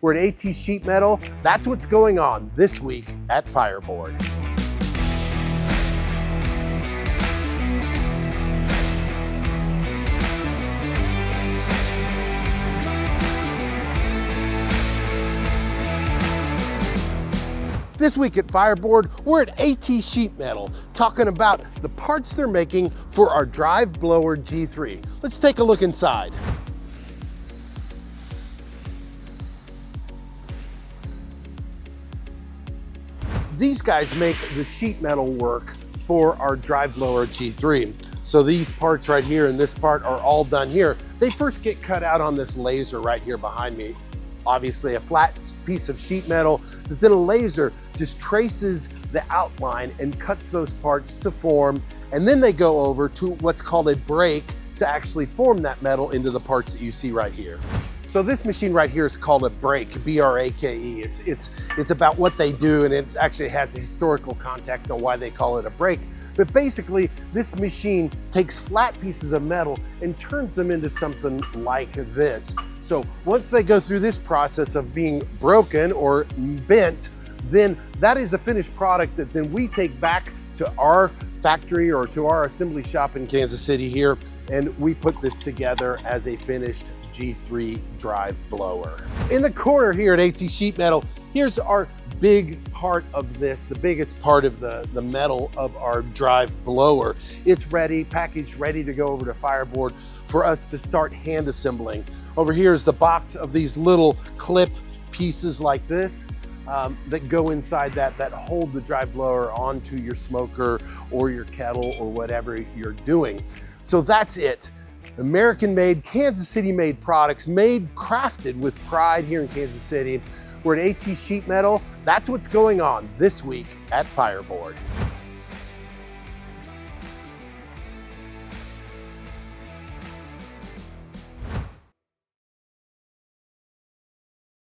We're at AT Sheet Metal. That's what's going on this week at FireBoard. This week at FireBoard, we're at AT Sheet Metal, talking about the parts they're making for our drive blower G3. Let's take a look inside. These guys make the sheet metal work for our drive blower G3. So these parts right here and this part are all done here. They first get cut out on this laser right here behind me. Obviously a flat piece of sheet metal, but then a laser just traces the outline and cuts those parts to form. And then they go over to what's called a brake to actually form that metal into the parts that you see right here. So this machine right here is called a brake, B-R-A-K-E. It's about what they do, and it actually has a historical context on why they call it a brake. But basically, this machine takes flat pieces of metal and turns them into something like this. So once they go through this process of being broken or bent, then that is a finished product that then we take back to our factory or to our assembly shop in Kansas City here, and we put this together as a finished G3 drive blower. In the corner here at AT Sheet Metal, here's our big part of this, the biggest part of the metal of our drive blower. It's ready, packaged, ready to go over to FireBoard for us to start hand assembling. Over here is the box of these little clip pieces like this that go inside that hold the drive blower onto your smoker or your kettle or whatever you're doing. So that's it. American-made, Kansas City-made products, crafted with pride here in Kansas City. We're at AT Sheet Metal. That's what's going on this week at FireBoard.